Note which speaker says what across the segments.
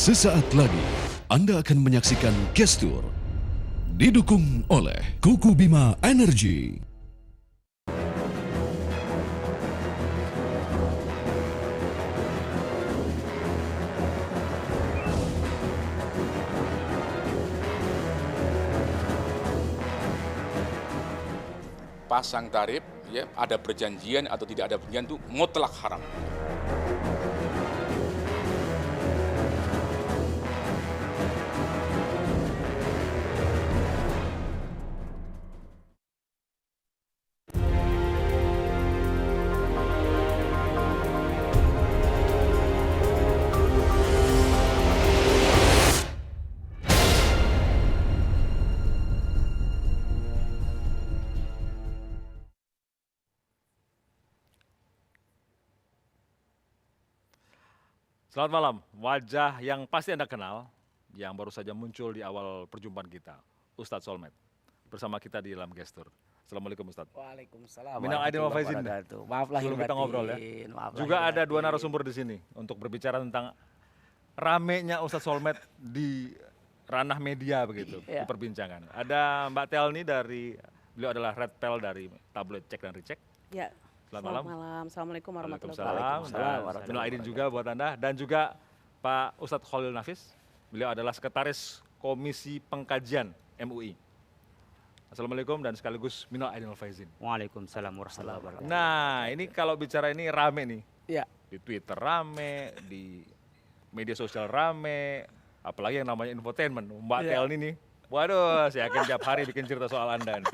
Speaker 1: Sesaat lagi Anda akan menyaksikan Gestur didukung oleh Kuku Bima Energy.
Speaker 2: Pasang tarif, ya, ada perjanjian atau tidak ada perjanjian itu mutlak haram.
Speaker 3: Selamat malam, wajah yang pasti Anda kenal, yang baru saja muncul di awal perjumpaan kita, Ustadz Solmed, bersama kita di dalam Gestur. Assalamualaikum Ustadz.
Speaker 4: Waalaikumsalam.
Speaker 3: Minal aidin wal faizin.
Speaker 4: Maaf lahir
Speaker 3: Sebelum kita
Speaker 4: batin.
Speaker 3: ngobrol ya.
Speaker 4: Maaf
Speaker 3: Juga
Speaker 4: lahir
Speaker 3: ada dua
Speaker 4: batin.
Speaker 3: narasumber di sini untuk berbicara tentang ramenya Ustadz Solmed di ranah media begitu, di
Speaker 4: Iya.
Speaker 3: perbincangan. Ada Mbak Telni beliau adalah Red Pel dari tabloid Cek dan Recheck.
Speaker 5: Ya,
Speaker 3: Selamat malam.
Speaker 5: Assalamualaikum warahmatullahi
Speaker 3: Waalaikumsalam.
Speaker 5: wabarakatuh.
Speaker 3: Dan
Speaker 4: warahmatullahi
Speaker 3: minal aidin juga buat Anda. Dan juga Pak Ustadz Khalil Nafis, beliau adalah Sekretaris Komisi Pengkajian MUI. Assalamualaikum dan sekaligus minal aidin wal faizin.
Speaker 4: Waalaikumsalam warahmatullahi wabarakatuh.
Speaker 3: Nah, ini kalau bicara ini rame nih.
Speaker 5: Ya,
Speaker 3: Di Twitter rame, di media sosial rame, apalagi yang namanya infotainment. Mbak
Speaker 5: Iya.
Speaker 3: Telni nih, waduh, saya yakin tiap hari bikin cerita soal Anda nih.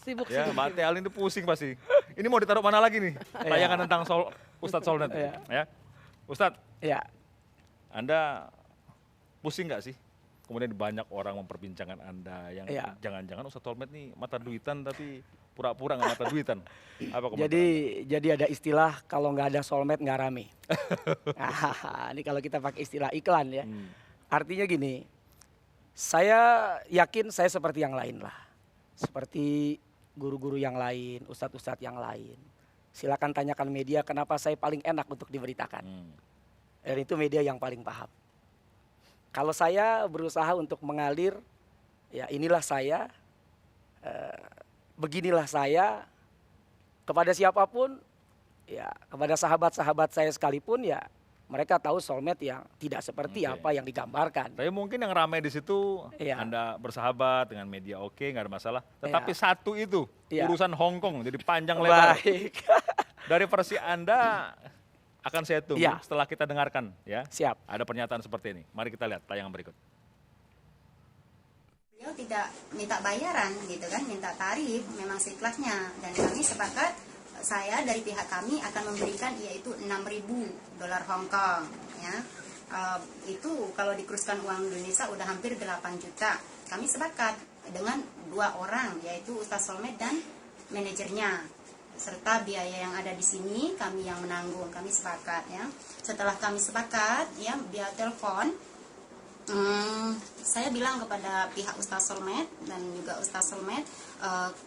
Speaker 5: sibuk
Speaker 3: Ya,
Speaker 5: sibuk.
Speaker 3: Mbak Telni itu pusing pasti. Ini mau ditaruh mana lagi nih? Tayangan tentang Ustadz Solmed.
Speaker 5: Iya.
Speaker 3: Ya. Ustadz,
Speaker 5: Ya,
Speaker 3: Anda pusing nggak sih? Kemudian banyak orang memperbincangkan Anda yang
Speaker 5: Iya.
Speaker 3: jangan-jangan Ustadz Solmed nih mata duitan tapi pura-pura nggak mata duitan. Apa komentar
Speaker 5: jadi ada istilah kalau nggak ada soulmate nggak rame. Nah, ini kalau kita pakai istilah iklan ya.
Speaker 3: Anda?
Speaker 5: Artinya gini, saya yakin saya seperti yang lain lah. Seperti guru-guru yang lain, ustadz-ustadz yang lain. Silakan tanyakan media kenapa saya paling enak untuk diberitakan. Dan itu media yang paling paham. Kalau saya berusaha untuk mengalir, ya inilah saya, beginilah saya, kepada siapapun, ya kepada sahabat-sahabat saya sekalipun, ya mereka tahu soulmate yang tidak seperti
Speaker 3: Oke.
Speaker 5: apa yang digambarkan.
Speaker 3: Tapi mungkin yang ramai di situ
Speaker 5: Iya.
Speaker 3: Anda bersahabat dengan media oke, nggak ada masalah. Tetapi
Speaker 5: Iya.
Speaker 3: satu itu
Speaker 5: Iya.
Speaker 3: urusan Hong Kong jadi panjang lebar.
Speaker 5: Baik,
Speaker 3: Dari versi Anda akan saya tunggu
Speaker 5: Iya.
Speaker 3: setelah kita dengarkan ya.
Speaker 5: siap.
Speaker 3: Ada pernyataan seperti ini. Mari kita lihat tayangan berikut.
Speaker 6: Beliau tidak minta bayaran gitu kan, minta tarif memang seikhlasnya, dan kami sepakat, saya dari pihak kami akan memberikan yaitu 6.000 dolar Hong Kong ya. Itu kalau dikuruskan uang Indonesia udah hampir 8 juta. Kami sepakat dengan 2 orang yaitu Ustadz Solmed dan manajernya, serta biaya yang ada di sini kami yang menanggung. Kami sepakat ya. Setelah kami sepakat ya, via telepon saya bilang kepada pihak Ustadz Solmed dan juga Ustadz Solmed,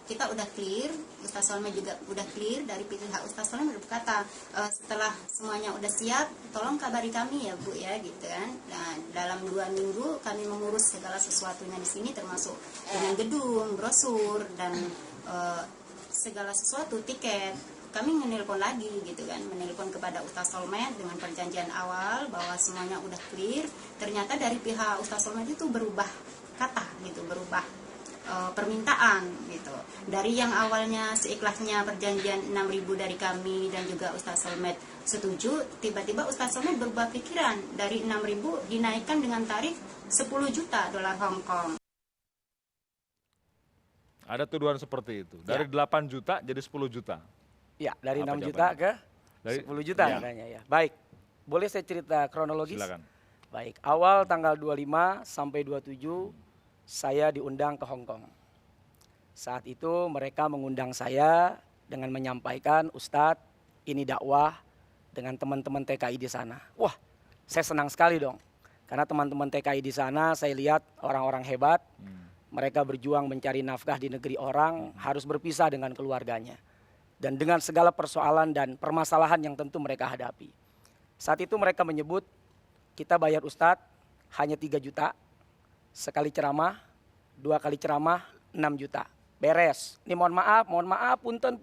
Speaker 6: kita udah clear, Ustadz Solmed juga udah clear. Dari pihak Ustadz Solmed berkata, setelah semuanya udah siap, tolong kabari kami ya Bu ya gitu kan. Nah, dalam 2 minggu kami mengurus segala sesuatunya di sini, termasuk dengan gedung, brosur dan segala sesuatu, tiket. Kami menelpon lagi gitu kan, menelpon kepada Ustadz Solmed dengan perjanjian awal bahwa semuanya udah clear. Ternyata dari pihak Ustadz Solmed itu berubah kata gitu, berubah permintaan gitu. Dari yang awalnya seikhlasnya perjanjian 6.000 dari kami dan juga Ustadz Solmed setuju, tiba-tiba Ustadz Solmed berubah pikiran, dari 6.000 dinaikkan dengan tarif 10 juta dolar Hong Kong.
Speaker 3: Ada tuduhan seperti itu. Dari 8 juta jadi 10 juta.
Speaker 5: Ya, dari
Speaker 3: Apa
Speaker 5: 6 juta
Speaker 3: jawabannya?
Speaker 5: ke
Speaker 3: Dari
Speaker 5: 10 juta
Speaker 3: ya.
Speaker 5: katanya ya. Baik, boleh saya cerita kronologis?
Speaker 3: Silakan.
Speaker 5: Baik, awal tanggal 25 sampai 27 saya diundang ke Hong Kong. Saat itu mereka mengundang saya dengan menyampaikan, Ustadz ini dakwah dengan teman-teman TKI di sana. Wah, saya senang sekali dong. Karena teman-teman TKI di sana saya lihat orang-orang hebat. Mereka berjuang mencari nafkah di negeri orang, harus berpisah dengan keluarganya. Dan dengan segala persoalan dan permasalahan yang tentu mereka hadapi. Saat itu mereka menyebut kita bayar Ustadz hanya 3 juta, sekali ceramah, 2 kali ceramah 6 juta. Beres. Ini mohon maaf, punten.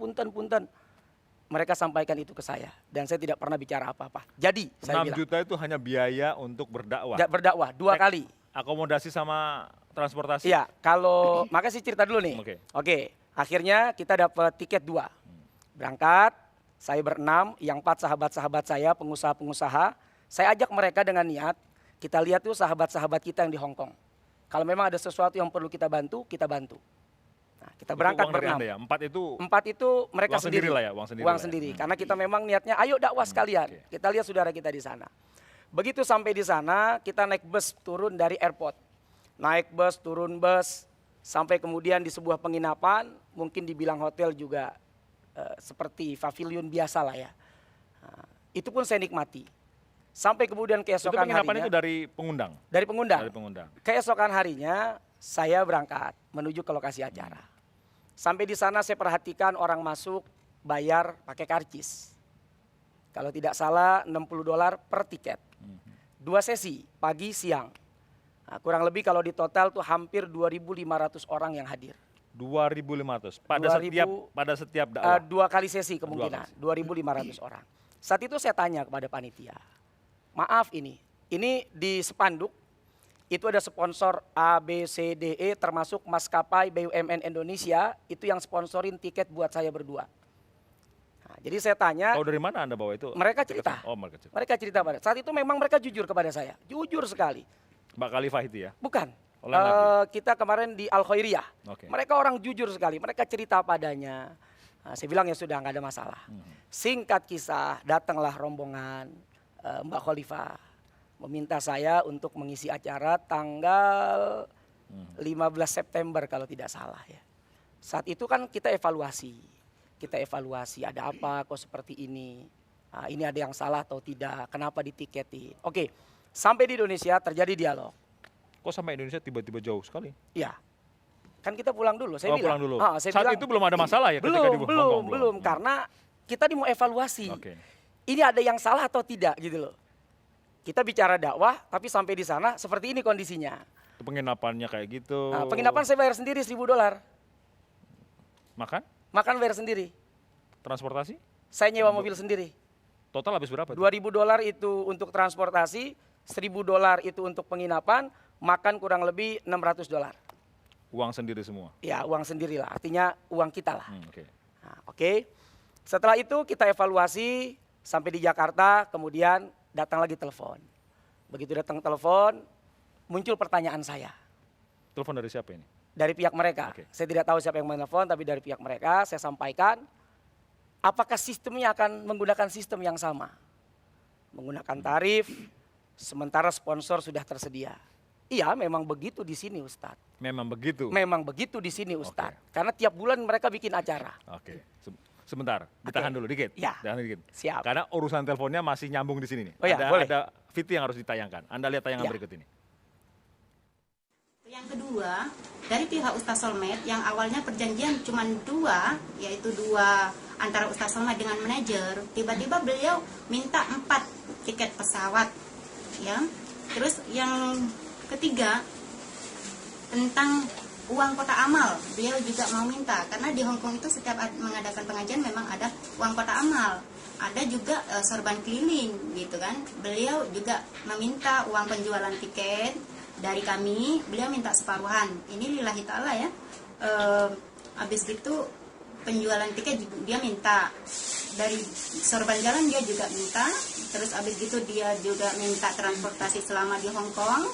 Speaker 5: Mereka sampaikan itu ke saya dan saya tidak pernah bicara apa-apa. Jadi saya
Speaker 3: 6
Speaker 5: bilang,
Speaker 3: juta itu hanya biaya untuk berdakwah.
Speaker 5: berdakwah 2 kali.
Speaker 3: Akomodasi sama transportasi?
Speaker 5: Iya, kalau makasih cerita dulu nih.
Speaker 3: Oke.
Speaker 5: Akhirnya kita dapat tiket 2. Berangkat, saya berenam, yang 4 sahabat-sahabat saya, pengusaha-pengusaha. Saya ajak mereka dengan niat, kita lihat tuh sahabat-sahabat kita yang di Hong Kong. Kalau memang ada sesuatu yang perlu kita bantu, kita bantu. Nah, kita berangkat
Speaker 3: uang dari
Speaker 5: berenam.
Speaker 3: Anda ya?
Speaker 5: 4 itu mereka
Speaker 3: uang sendiri
Speaker 5: sendiri.
Speaker 3: lah ya, uang sendiri
Speaker 5: Uang
Speaker 3: lah ya.
Speaker 5: sendiri. Karena kita memang niatnya, ayo dakwah sekalian.
Speaker 3: Oke.
Speaker 5: Kita lihat saudara kita di sana. Begitu sampai di sana, kita naik bus turun dari airport. Naik bus, turun bus, sampai kemudian di sebuah penginapan, mungkin dibilang hotel juga seperti pavilion biasa lah ya. Nah, itu pun saya nikmati. Sampai kemudian
Speaker 3: Itu
Speaker 5: keesokan
Speaker 3: penginapan
Speaker 5: harinya.
Speaker 3: itu dari pengundang?
Speaker 5: Dari pengundang.
Speaker 3: Dari pengundang.
Speaker 5: Keesokan harinya saya berangkat menuju ke lokasi acara. Sampai di sana saya perhatikan orang masuk bayar pakai karcis. Kalau tidak salah $60 per tiket. 2 sesi, pagi siang. Nah, kurang lebih kalau di total tuh hampir 2.500 orang yang hadir.
Speaker 3: 2.500 pada setiap dakwah.
Speaker 5: 2 kali sesi kemungkinan, 2.500 orang. Saat itu saya tanya kepada panitia, maaf ini di spanduk itu ada sponsor A, B, C, D, E termasuk maskapai BUMN Indonesia itu yang sponsorin tiket buat saya berdua. Nah, jadi saya tanya,
Speaker 3: Tahu dari mana Anda bawa itu?
Speaker 5: mereka cerita.
Speaker 3: Oh, mereka cerita.
Speaker 5: Mereka cerita pada saat itu memang mereka jujur kepada saya, jujur sekali.
Speaker 3: Mbak Khalifah itu ya?
Speaker 5: Bukan.
Speaker 3: Oleh Nabi.
Speaker 5: Kita kemarin di Al Khairiyah.
Speaker 3: Oke.
Speaker 5: Mereka orang jujur sekali. Mereka cerita padanya. Nah, saya bilang ya sudah nggak ada masalah. Singkat kisah, datanglah rombongan Mbak Khalifah meminta saya untuk mengisi acara tanggal 15 September kalau tidak salah ya. Saat itu kan kita evaluasi. Kita evaluasi ada apa kok seperti ini. Nah, ini ada yang salah atau tidak. Kenapa ditiketin. Oke, sampai di Indonesia terjadi dialog.
Speaker 3: Kok sampai Indonesia tiba-tiba jauh sekali?
Speaker 5: Iya. Kan kita pulang dulu, saya bilang.
Speaker 3: Pulang dulu.
Speaker 5: Saya
Speaker 3: Saat
Speaker 5: bilang,
Speaker 3: itu belum ada masalah ya ketika di Hong Kong?
Speaker 5: Belum. Karena kita mau evaluasi.
Speaker 3: Oke.
Speaker 5: Ini ada yang salah atau tidak gitu loh. Kita bicara dakwah, tapi sampai di sana seperti ini kondisinya.
Speaker 3: Itu penginapannya kayak gitu.
Speaker 5: Nah, penginapan saya bayar sendiri $1.000.
Speaker 3: Makan?
Speaker 5: Makan bayar sendiri.
Speaker 3: Transportasi?
Speaker 5: Saya nyewa mobil sendiri.
Speaker 3: Total habis berapa?
Speaker 5: $2.000 itu untuk transportasi, $1.000 itu untuk penginapan, makan kurang lebih $600.
Speaker 3: Uang sendiri semua?
Speaker 5: Ya uang sendiri lah, artinya uang kita lah.
Speaker 3: Oke.
Speaker 5: Nah, oke. Setelah itu kita evaluasi sampai di Jakarta, kemudian datang lagi telepon. Begitu datang telepon, muncul pertanyaan saya.
Speaker 3: Telepon dari siapa ini?
Speaker 5: Dari pihak mereka.
Speaker 3: Oke.
Speaker 5: Saya tidak tahu siapa yang menelpon, tapi dari pihak mereka saya sampaikan, apakah sistemnya akan menggunakan sistem yang sama? Menggunakan tarif, sementara sponsor sudah tersedia. Iya, memang begitu di sini Ustadz.
Speaker 3: Memang begitu?
Speaker 5: Memang begitu di sini Ustadz. Karena tiap bulan mereka bikin acara.
Speaker 3: Oke. Sebentar, ditahan dulu dikit.
Speaker 5: Ya.
Speaker 3: Tahan dikit.
Speaker 5: Siap.
Speaker 3: Karena urusan teleponnya masih nyambung di sini nih.
Speaker 5: Oh ya, boleh.
Speaker 3: Ada VT yang harus ditayangkan. Anda lihat tayangan
Speaker 5: Ya.
Speaker 3: berikut ini.
Speaker 6: Yang kedua, dari pihak Ustaz Solmed yang awalnya perjanjian cuma 2, yaitu 2 antara Ustaz Solmed dengan manajer, tiba-tiba beliau minta 4 tiket pesawat, ya. Terus yang ketiga tentang uang kota amal, beliau juga mau minta karena di Hong Kong itu setiap mengadakan pengajian memang ada uang kota amal, ada juga sorban keliling gitu kan. Beliau juga meminta uang penjualan tiket dari kami, beliau minta separuhan. Ini lillahi ta'ala ya. Habis gitu penjualan tiket juga dia minta, dari sorban jalan dia juga minta, terus habis gitu dia juga minta transportasi selama di Hong Kong,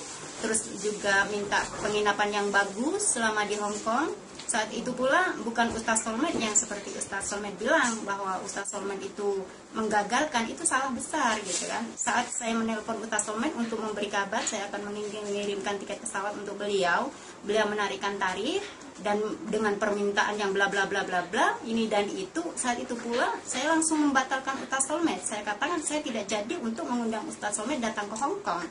Speaker 6: terus juga minta penginapan yang bagus selama di Hong Kong. Saat itu pula bukan Ustaz Solmed yang seperti Ustaz Solmed bilang bahwa Ustaz Solmed itu menggagalkan, itu salah besar gitu kan. Saat saya menelpon Ustaz Solmed untuk memberi kabar saya akan mengirimkan tiket pesawat untuk beliau, beliau menarikkan tarif dan dengan permintaan yang bla bla bla bla bla ini dan itu. Saat itu pula saya langsung membatalkan Ustaz Solmed. Saya katakan saya tidak jadi untuk mengundang Ustaz Solmed datang ke Hong Kong.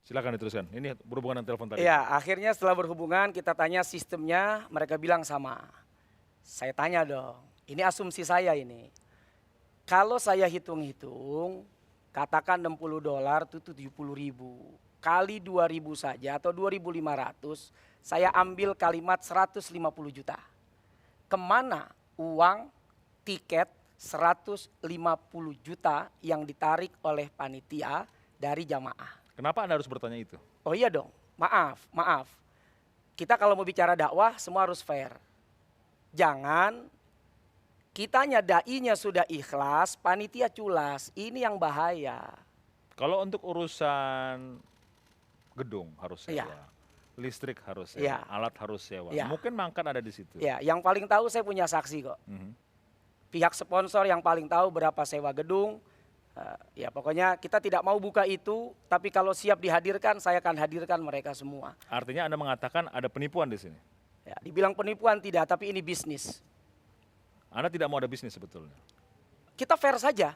Speaker 3: Silakan diteruskan. Ini berhubungan dengan telepon tadi.
Speaker 5: Iya, akhirnya setelah berhubungan kita tanya sistemnya, mereka bilang sama. Saya tanya dong, ini asumsi saya ini. Kalau saya hitung-hitung, Katakan $60 itu 70.000. Kali 2.000 saja atau 2.500, saya ambil kalimat 150 juta. Kemana uang tiket 150 juta yang ditarik oleh panitia dari jamaah?
Speaker 3: Kenapa Anda harus bertanya itu?
Speaker 5: Oh iya dong, maaf. Kita kalau mau bicara dakwah semua harus fair. Jangan kitanya dai-nya sudah ikhlas, panitia culas. Ini yang bahaya.
Speaker 3: Kalau untuk urusan gedung harus sewa,
Speaker 5: Iya.
Speaker 3: listrik harus sewa,
Speaker 5: Iya.
Speaker 3: alat harus sewa.
Speaker 5: Iya.
Speaker 3: Mungkin mangkat ada di situ.
Speaker 5: Ya, yang paling tahu saya punya saksi kok.
Speaker 3: Mhm.
Speaker 5: Pihak sponsor yang paling tahu berapa sewa gedung. Ya pokoknya kita tidak mau buka itu, tapi kalau siap dihadirkan, saya akan hadirkan mereka semua.
Speaker 3: Artinya Anda mengatakan ada penipuan di sini.
Speaker 5: Ya, dibilang penipuan tidak, tapi ini bisnis.
Speaker 3: Anda tidak mau ada bisnis sebetulnya.
Speaker 5: Kita fair saja.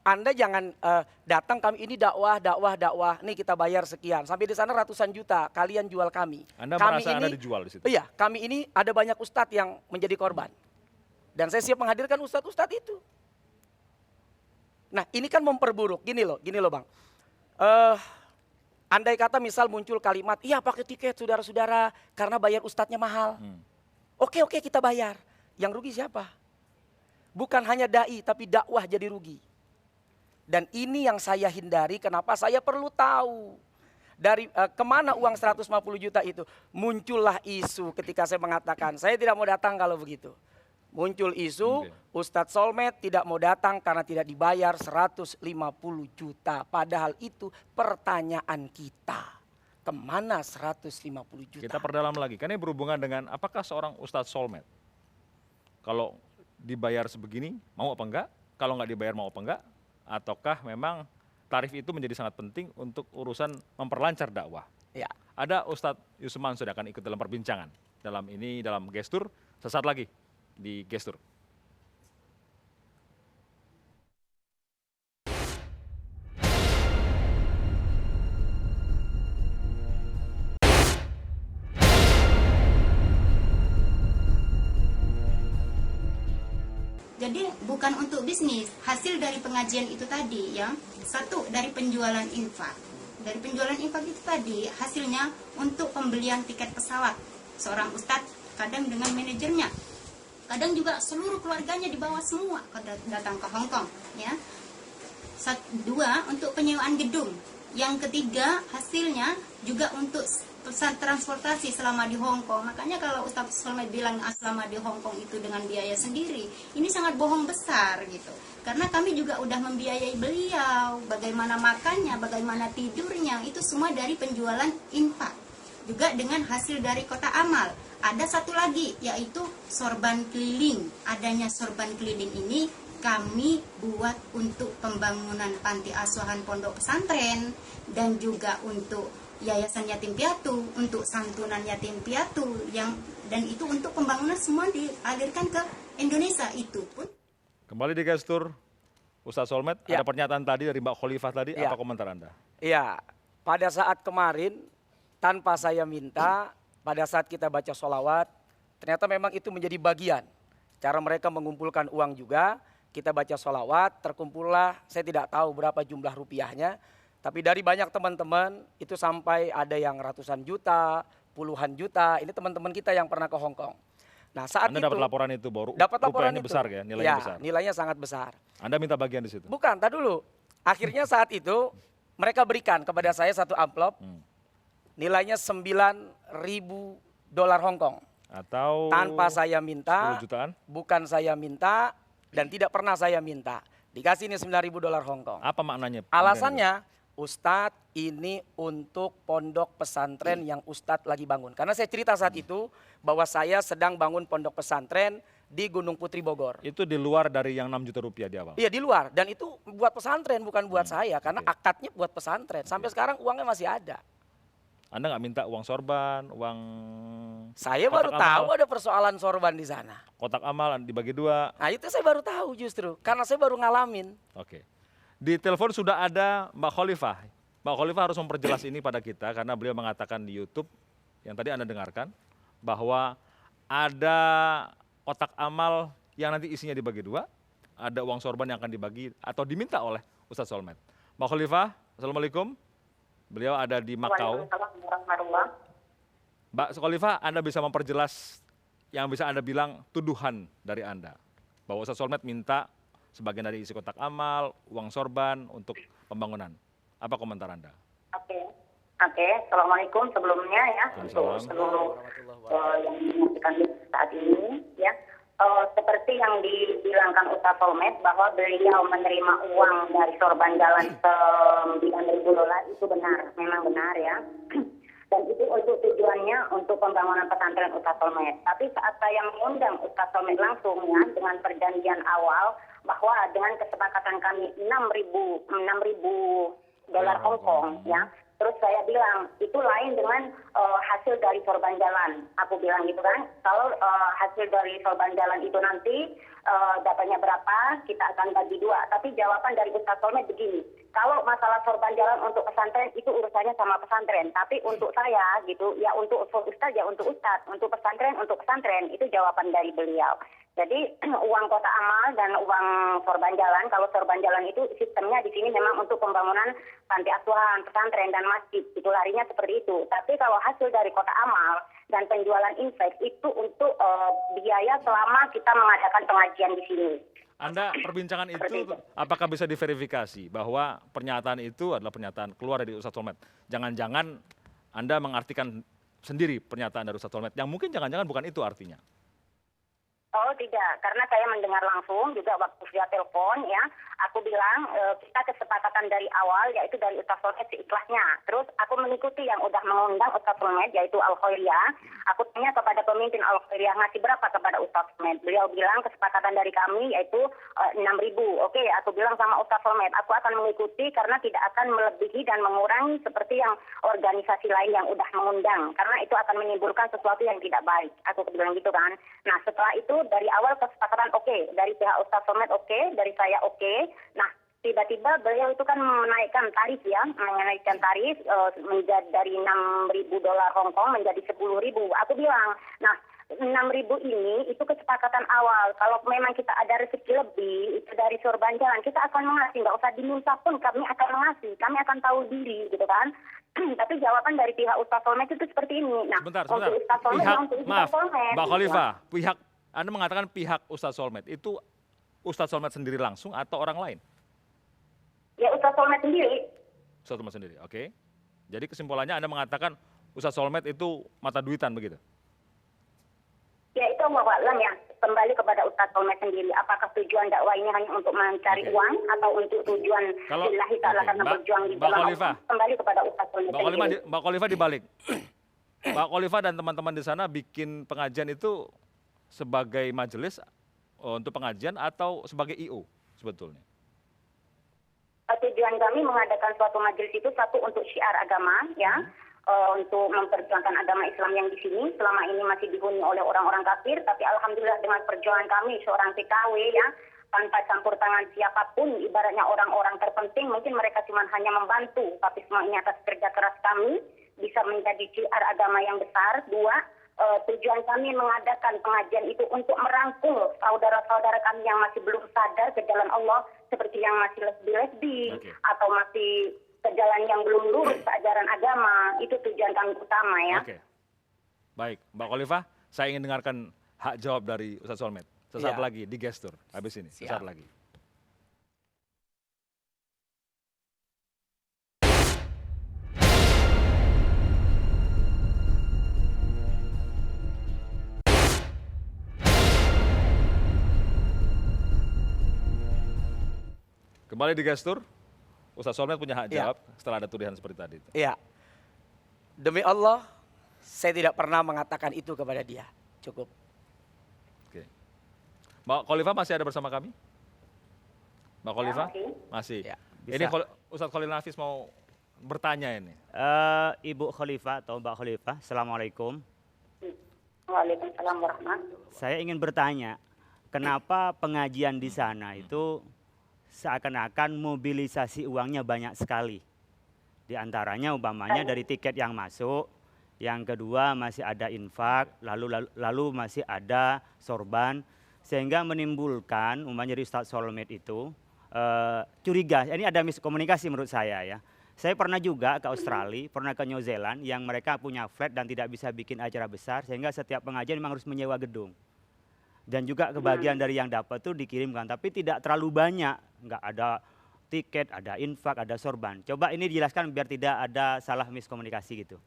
Speaker 5: Anda jangan datang kami ini dakwah. Nih kita bayar sekian. Sampai di sana ratusan juta kalian jual kami.
Speaker 3: Anda
Speaker 5: Kami
Speaker 3: merasa
Speaker 5: ini,
Speaker 3: Anda dijual di situ.
Speaker 5: Iya, kami ini ada banyak ustadz yang menjadi korban. Dan saya siap menghadirkan ustadz-ustadz itu. Nah ini kan memperburuk. Gini loh Bang. Andai kata misal muncul kalimat, iya pakai tiket saudara-saudara karena bayar ustadznya mahal. Oke kita bayar. Yang rugi siapa? Bukan hanya dai tapi dakwah jadi rugi. Dan ini yang saya hindari, kenapa saya perlu tahu. Dari kemana uang 150 juta itu? Muncullah isu ketika saya mengatakan, saya tidak mau datang kalau begitu. Muncul isu, Ustadz Solmed tidak mau datang karena tidak dibayar 150 juta. Padahal itu pertanyaan kita. Kemana 150 juta?
Speaker 3: Kita perdalam lagi, karena ini berhubungan dengan apakah seorang Ustadz Solmed. Kalau dibayar sebegini, mau apa enggak? Kalau nggak dibayar mau apa enggak? Ataukah memang tarif itu menjadi sangat penting untuk urusan memperlancar dakwah?
Speaker 5: Ya.
Speaker 3: Ada Ustadz Yusuf Mansur akan ikut dalam perbincangan. Dalam gestur, sesaat lagi di gestur.
Speaker 6: Jadi bukan untuk bisnis, hasil dari pengajian itu tadi ya, satu dari penjualan infak. Dari penjualan infak itu tadi hasilnya untuk pembelian tiket pesawat. Seorang ustadz kadang dengan manajernya, kadang juga seluruh keluarganya dibawa semua datang ke Hong Kong ya. Dua untuk penyewaan gedung. Yang ketiga hasilnya juga untuk pesan transportasi selama di Hong Kong. Makanya kalau Ustadz Solmed bilang selama di Hong Kong itu dengan biaya sendiri, ini sangat bohong besar gitu. Karena kami juga udah membiayai beliau, bagaimana makannya, bagaimana tidurnya, itu semua dari penjualan infak. Juga dengan hasil dari kota amal. Ada satu lagi yaitu sorban keliling. Adanya sorban keliling ini kami buat untuk pembangunan panti asuhan pondok pesantren dan juga untuk yayasan yatim piatu, untuk santunan yatim piatu dan itu untuk pembangunan semua dialirkan ke Indonesia. Itu pun
Speaker 3: Kembali di gestur Ustadz Solmed,
Speaker 5: Ya.
Speaker 3: ada pernyataan tadi dari Mbak Khalifah tadi,
Speaker 5: Ya.
Speaker 3: apa komentar Anda?
Speaker 5: Iya, pada saat kemarin tanpa saya minta, pada saat kita baca sholawat, ternyata memang itu menjadi bagian. Cara mereka mengumpulkan uang juga, kita baca sholawat, terkumpullah, saya tidak tahu berapa jumlah rupiahnya, tapi dari banyak teman-teman itu sampai ada yang ratusan juta, puluhan juta, ini teman-teman kita yang pernah ke Hong Kong. Nah saat
Speaker 3: Anda
Speaker 5: itu,
Speaker 3: dapat laporan itu, baru
Speaker 5: dapat laporan
Speaker 3: rupiahnya
Speaker 5: itu.
Speaker 3: besar ya, nilainya
Speaker 5: Ya,
Speaker 3: besar.
Speaker 5: nilainya sangat besar.
Speaker 3: Anda minta bagian di situ?
Speaker 5: Bukan, tak dulu. Akhirnya saat itu mereka berikan kepada saya satu amplop, nilainya $9.000 Hong Kong.
Speaker 3: Atau
Speaker 5: Tanpa saya minta,
Speaker 3: 10 jutaan?
Speaker 5: bukan saya minta, dan tidak pernah saya minta. Dikasih ini $9.000 Hong Kong.
Speaker 3: Apa maknanya?
Speaker 5: Alasannya, Ustadz ini untuk pondok pesantren yang Ustadz lagi bangun. Karena saya cerita saat itu bahwa saya sedang bangun pondok pesantren di Gunung Putri Bogor.
Speaker 3: Itu di luar dari yang 6 juta rupiah di awal?
Speaker 5: Iya di luar, dan itu buat pesantren bukan buat saya. Karena
Speaker 3: Oke.
Speaker 5: akadnya buat pesantren. Sampai sekarang uangnya masih ada.
Speaker 3: Anda nggak minta uang sorban, uang
Speaker 5: Saya
Speaker 3: kotak
Speaker 5: baru
Speaker 3: amal?
Speaker 5: tahu ada persoalan sorban di sana.
Speaker 3: Kotak amal dibagi 2?
Speaker 5: Nah itu saya baru tahu justru, karena saya baru ngalamin.
Speaker 3: Oke. Di telepon sudah ada Mbak Khalifah. Mbak Khalifah harus memperjelas ini pada kita karena beliau mengatakan di YouTube yang tadi Anda dengarkan bahwa ada kotak amal yang nanti isinya dibagi 2, ada uang sorban yang akan dibagi atau diminta oleh Ustadz Solmed. Mbak Khalifah, Assalamualaikum. Beliau ada di Makau. Mbak Khalifah, Anda bisa memperjelas yang bisa Anda bilang tuduhan dari Anda. Bahwa Ustadz Solmed minta sebagian dari isi kotak amal, uang sorban untuk pembangunan. Apa komentar Anda?
Speaker 7: Oke. Assalamualaikum sebelumnya ya untuk seluruh yang menyaksikan saat ini ya. Seperti yang dibilangkan Ustadz Solmed bahwa beliau menerima uang dari sorban jalan $9.000 itu benar, memang benar ya. Dan itu untuk tujuannya untuk pembangunan pesantren Ustadz Solmed. Tapi saat saya mengundang Ustadz Solmed langsung ya dengan perjanjian awal bahwa dengan kesepakatan kami $6.000 Hongkong ya. Terus saya bilang, itu lain dengan hasil dari sorban jalan. Aku bilang gitu kan, kalau hasil dari sorban jalan itu nanti dapatnya berapa, kita akan bagi dua. Tapi jawaban dari Ustadz Solmed begini, kalau masalah sorban jalan untuk pesantren, itu urusannya sama pesantren. Tapi untuk saya gitu, ya untuk Ustadz, ya untuk Ustadz. Untuk pesantren, itu jawaban dari beliau. Jadi uang kota amal dan uang sorban jalan, kalau sorban jalan itu sistemnya di sini memang untuk pembangunan panti asuhan, pesantren dan masjid, itu larinya seperti itu. Tapi kalau hasil dari kota amal dan penjualan invest itu untuk biaya selama kita mengadakan pengajian di sini.
Speaker 3: Anda perbincangan itu apakah bisa diverifikasi bahwa pernyataan itu adalah pernyataan keluar dari Ustadz Solmed? Jangan-jangan Anda mengartikan sendiri pernyataan dari Ustadz Solmed yang mungkin jangan-jangan bukan itu artinya.
Speaker 7: Oh tidak, karena saya mendengar langsung juga waktu via telepon ya, aku bilang kita kesepakatan dari awal yaitu dari Ustadz Solmed seikhlasnya. Terus aku mengikuti yang udah mengundang Ustadz Solmed yaitu Al-Khairiyah. Aku tanya kepada pemimpin Al-Khairiyah ngasih berapa kepada Ustadz Solmed. Beliau bilang kesepakatan dari kami yaitu 6.000. Oke, aku bilang sama Ustadz Solmed, aku akan mengikuti karena tidak akan melebihi dan mengurangi seperti yang organisasi lain yang udah mengundang. Karena itu akan menimbulkan sesuatu yang tidak baik. Aku bilang gitu kan. Nah setelah itu dari awal kesepakatan oke, dari pihak Ustadz Solmed oke, dari saya oke. Nah, tiba-tiba beliau itu kan menaikkan tarif ya, menaikkan tarif menjadi dari $6.000 Hongkong menjadi 10.000. Aku bilang, nah 6.000 ini itu kesepakatan awal. Kalau memang kita ada rezeki lebih itu dari sorban jalan, kita akan mengasih, nggak usah diminta pun kami akan mengasih, kami akan tahu diri gitu kan. Tapi jawaban dari pihak Ustadz Solmed itu seperti ini. Nah,
Speaker 3: Sebentar.
Speaker 7: untuk Ustadz Solmed,
Speaker 3: Maaf, Mbak Khalifah,
Speaker 7: ya.
Speaker 3: Anda mengatakan pihak Ustadz Solmed, itu Ustadz Solmed sendiri langsung atau orang lain?
Speaker 7: Ya Ustadz Solmed sendiri.
Speaker 3: Ustadz Solmed sendiri, oke. Jadi kesimpulannya Anda mengatakan Ustadz Solmed itu mata duitan begitu?
Speaker 7: Ya itu Allah ya, kembali kepada Ustadz Solmed sendiri. Apakah tujuan dakwah ini hanya untuk mencari uang atau untuk tujuan lillahi ta'ala karena berjuang di dalam Allah? Kembali kepada Ustadz Solmed sendiri.
Speaker 3: Mbak Khalifah dibalik. Mbak Khalifah dan teman-teman di sana bikin pengajian itu sebagai majelis untuk pengajian atau sebagai IO sebetulnya?
Speaker 7: Tujuan kami mengadakan suatu majelis itu satu untuk syiar agama ya, untuk memperjuangkan agama Islam yang di sini selama ini masih dihuni oleh orang-orang kafir, tapi alhamdulillah dengan perjuangan kami seorang TKW ya, tanpa campur tangan siapapun, ibaratnya orang-orang terpenting, mungkin mereka cuma hanya membantu, tapi semua ini atas kerja keras kami bisa menjadi syiar agama yang besar. Dua, tujuan kami mengadakan pengajian itu untuk merangkul saudara-saudara kami yang masih belum sadar ke jalan Allah, seperti yang masih lesbi atau masih ke jalan yang belum lurus ajaran agama. Itu tujuan kami utama ya. Oke.
Speaker 3: Baik, Mbak Khalifah, saya ingin dengarkan hak jawab dari Ustadz Solmed. Sesaat lagi di Gestur, habis ini, sesaat lagi. Kembali di Gestur, Ustadz Solmed punya hak jawab setelah ada tuduhan seperti tadi.
Speaker 5: Iya. Demi Allah, saya tidak pernah mengatakan itu kepada dia. Cukup.
Speaker 3: Oke. Mbak Khalifah masih ada bersama kami? Mbak Khalifah? Masih.
Speaker 5: Ya,
Speaker 3: ini Ustadz Khalil Nafis mau bertanya ini.
Speaker 4: Ibu Khalifah atau Mbak Khalifah, Assalamualaikum.
Speaker 7: Waalaikumsalam warahmatullahi.
Speaker 4: Saya ingin bertanya, kenapa pengajian di sana itu seakan-akan mobilisasi uangnya banyak sekali. Di antaranya umpamanya dari tiket yang masuk, yang kedua masih ada infak, lalu masih ada sorban, sehingga menimbulkan umpamanya dari Ustadz Solmed itu curiga. Ini ada miskomunikasi menurut saya ya. Saya pernah juga ke Australia, pernah ke New Zealand yang mereka punya flat dan tidak bisa bikin acara besar sehingga setiap pengajian memang harus menyewa gedung. Dan juga kebagian dari yang dapat itu dikirimkan, tapi tidak terlalu banyak, nggak ada tiket, ada infak, ada sorban. Coba ini dijelaskan biar tidak ada salah miskomunikasi gitu.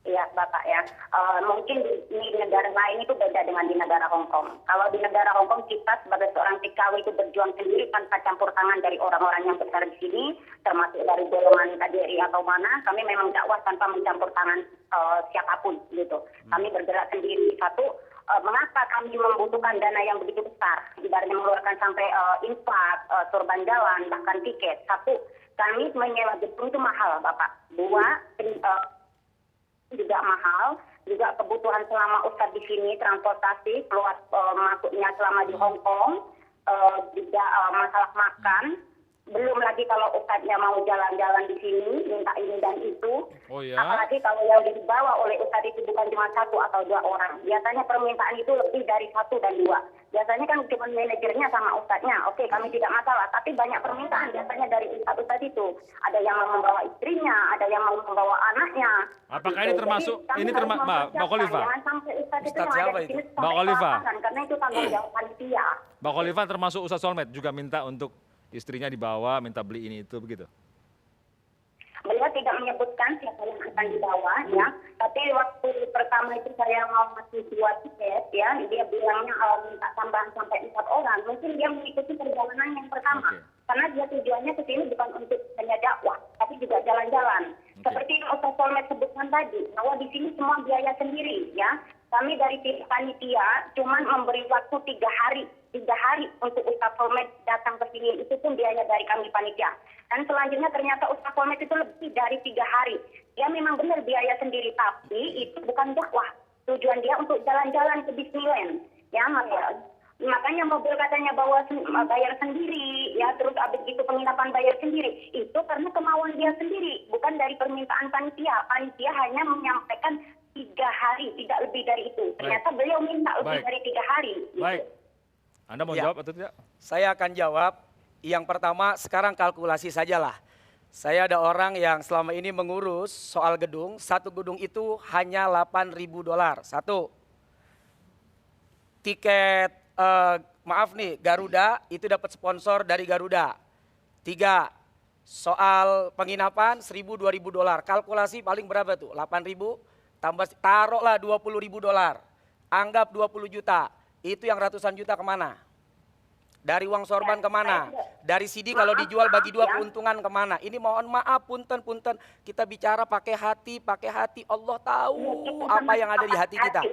Speaker 7: Iya, Bapak ya. Mungkin di negara lain itu beda dengan di negara Hong Kong. Kalau di negara Hong Kong kita sebagai seorang TKW itu berjuang sendiri tanpa campur tangan dari orang-orang yang besar di sini, termasuk dari golongan KDRI atau mana. Kami memang dakwah tanpa mencampur tangan siapapun gitu. Kami bergerak sendiri. Satu, mengapa kami membutuhkan dana yang begitu besar? Ibaratnya mengeluarkan sampai infak, sorban jalan, bahkan tiket. Satu, kami menyewa gedung itu mahal, Bapak. Dua, juga mahal, juga kebutuhan selama Ustadz di sini, transportasi, keluar masuknya selama di Hong Kong, juga masalah makan, belum lagi kalau Ustadznya mau jalan-jalan di sini, minta ini dan itu.
Speaker 3: Oh ya?
Speaker 7: Apalagi kalau yang dibawa oleh Ustadz itu bukan cuma 1 atau 2 orang. Biasanya permintaan itu lebih dari 1 dan 2. Biasanya kan cuma manajernya sama Ustadznya. Oke, kami tidak masalah. Tapi banyak permintaan biasanya dari Ustadz itu. Ada yang mau membawa istrinya, ada yang mau membawa anaknya.
Speaker 3: Apakah ini termasuk, Mbak Khalifa?
Speaker 7: Jangan sampai Ustadz itu
Speaker 5: Ustadz
Speaker 7: yang ada
Speaker 5: siapa
Speaker 7: di sini
Speaker 5: itu?
Speaker 7: sampai
Speaker 3: Mbak Khalifa?
Speaker 7: kelaparan, karena itu tanggung jawab panitia.
Speaker 3: Mbak Khalifa termasuk Ustadz Solmed juga minta untuk istrinya dibawa, minta beli ini itu begitu?
Speaker 7: Beliau tidak menyebutkan siapa yang akan dibawa ya, tapi waktu pertama itu saya mau masih 2 tiket ya, dia bilangnya minta tambahan sampai 4 orang, mungkin dia mengikuti perjalanan yang pertama.
Speaker 3: Oke.
Speaker 7: Karena dia tujuannya ke sini bukan untuk hanya dakwah, tapi juga jalan-jalan.
Speaker 3: Oke.
Speaker 7: Seperti yang Ustaz Solmed sebutkan tadi, bahwa di sini semua biaya sendiri ya. Kami dari pihak panitia cuma memberi waktu 3 hari. 3 hari untuk Ustaz Solmed datang ke sini, itu pun biaya dari kami panitia. Dan selanjutnya ternyata Ustaz Solmed itu lebih dari 3 hari. Dia memang benar biaya sendiri, tapi itu bukan dakwah. Tujuan dia untuk jalan-jalan ke Disneyland. Ya, makanya mobil katanya bayar sendiri, ya terus abis itu penginapan bayar sendiri. Itu karena kemauan dia sendiri, bukan dari permintaan panitia. Panitia hanya menyampaikan 3 hari, tidak lebih dari itu. Ternyata beliau minta lebih dari 3 hari. Gitu.
Speaker 3: Baik. Anda mau
Speaker 5: Ya.
Speaker 3: jawab atau tidak?
Speaker 5: Saya akan jawab. Yang pertama, sekarang kalkulasi sajalah. Saya ada orang yang selama ini mengurus soal gedung. 1 gedung itu hanya $8.000. 1. Tiket, maaf nih, Garuda itu dapat sponsor dari Garuda. 3. Soal penginapan $1.000-2.000. Kalkulasi paling berapa tuh? 8.000 tambah, taruhlah $20.000. Anggap 20 juta. Itu yang ratusan juta kemana? Dari uang sorban kemana? Dari CD kalau dijual bagi 2 keuntungan kemana? Ini mohon maaf, punten. Kita bicara pakai hati. Allah tahu apa yang ada di hati kita.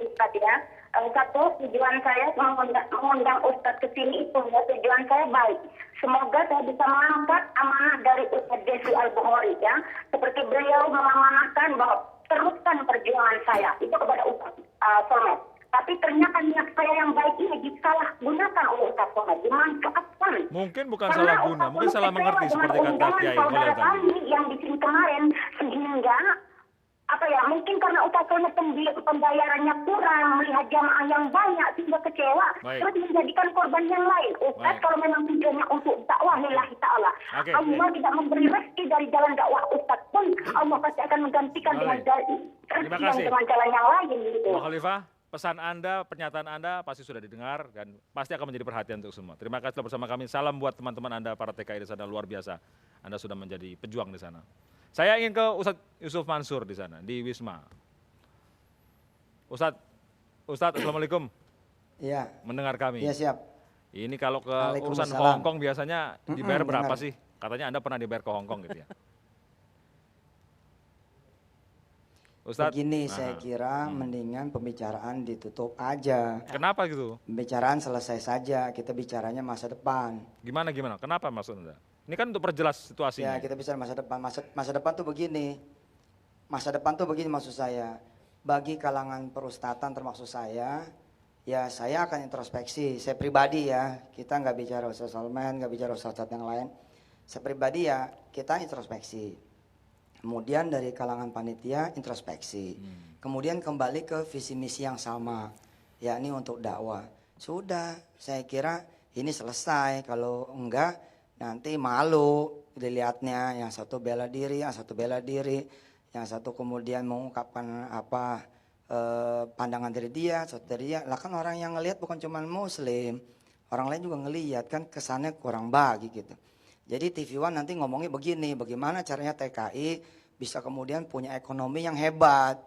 Speaker 7: Satu, tujuan saya mengundang Ustadz ke sini itu, ya, tujuan saya baik. Semoga saya bisa mengangkat amanah dari Ustadz Desi Al-Bukhari, ya. Seperti beliau mengamanahkan bahwa teruskan perjuangan saya itu kepada Ustadz Solmed. Tapi ternyata niat saya yang baik ini disalahgunakan oleh Ustadz Solmed, dimanfaatkan.
Speaker 3: Mungkin bukan salah guna, mungkin salah mengerti seperti kata Kiai Khalil tadi.
Speaker 7: Kami yang di sini kemarin, sehingga mungkin karena Ustadz Solmed pembayarannya kurang, melihat jamaah yang banyak sehingga kecewa,
Speaker 3: Baik.
Speaker 7: terus menjadikan korban yang lain. Ustadz
Speaker 3: Baik.
Speaker 7: kalau memang tujuannya untuk dakwah lillahi ta'ala,
Speaker 3: Oke.
Speaker 7: Allah tidak memberi rezeki dari jalan dakwah Ustadz pun, Allah pasti akan menggantikan dengan
Speaker 3: Terima kasih.
Speaker 7: dengan jalan yang lain gitu.
Speaker 3: Mbak Khalifah, pesan Anda, pernyataan Anda pasti sudah didengar dan pasti akan menjadi perhatian untuk semua. Terima kasih telah bersama kami. Salam buat teman-teman Anda, para TKI di sana, luar biasa. Anda sudah menjadi pejuang di sana. Saya ingin ke Ustadz Yusuf Mansur di sana, di Wisma. Ustadz, Assalamualaikum.
Speaker 8: Iya.
Speaker 3: Mendengar kami.
Speaker 8: Iya siap.
Speaker 3: Ini kalau ke urusan ke
Speaker 8: Waalaikumsalam.
Speaker 3: Hong Kong biasanya dibayar berapa
Speaker 8: dengar.
Speaker 3: sih? Katanya Anda pernah dibayar ke Hong Kong gitu ya. Ustadz,
Speaker 8: Begini saya kira mendingan pembicaraan ditutup aja.
Speaker 3: kenapa gitu?
Speaker 8: Pembicaraan selesai saja, kita bicaranya masa depan.
Speaker 3: Gimana? Kenapa maksud Anda? Ini kan untuk perjelas situasinya.
Speaker 8: Ya kita bicara masa depan. Masa depan tuh begini. Masa depan tuh begini maksud saya. Bagi kalangan perustatan termasuk saya, ya saya akan introspeksi. Saya pribadi ya, kita nggak bicara Ustaz Solmed, nggak bicara Ustaz yang lain. Saya pribadi ya, kita introspeksi. Kemudian dari kalangan panitia introspeksi. Kemudian kembali ke visi misi yang sama, yakni untuk dakwah. Sudah, saya kira ini selesai. Kalau enggak nanti malu dilihatnya, yang satu bela diri, yang satu bela diri, yang satu kemudian mengungkapkan apa pandangan dari dia, satu dari dia. Lah kan orang yang ngelihat bukan cuma muslim, orang lain juga ngelihat, kan kesannya kurang bagi gitu. Jadi TV One nanti ngomongnya begini, bagaimana caranya TKI bisa kemudian punya ekonomi yang hebat.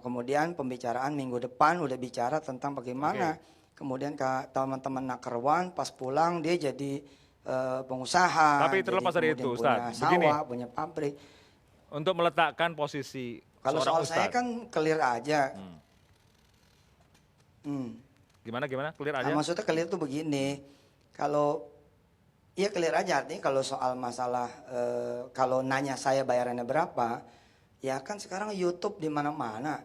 Speaker 8: Kemudian pembicaraan minggu depan udah bicara tentang bagaimana kemudian teman-teman Nakerwan pas pulang dia jadi pengusaha.
Speaker 3: Tapi terlepas dari itu, Ustaz,
Speaker 8: punya sawah, punya pabrik.
Speaker 3: Untuk meletakkan posisi
Speaker 8: Kalau
Speaker 3: seorang
Speaker 8: soal saya
Speaker 3: Ustaz.
Speaker 8: kan clear aja.
Speaker 3: Gimana? Clear aja?
Speaker 8: Nah, maksudnya clear tuh begini, kalau ya clear aja artinya kalau soal masalah kalau nanya saya bayarannya berapa, ya kan sekarang YouTube di mana-mana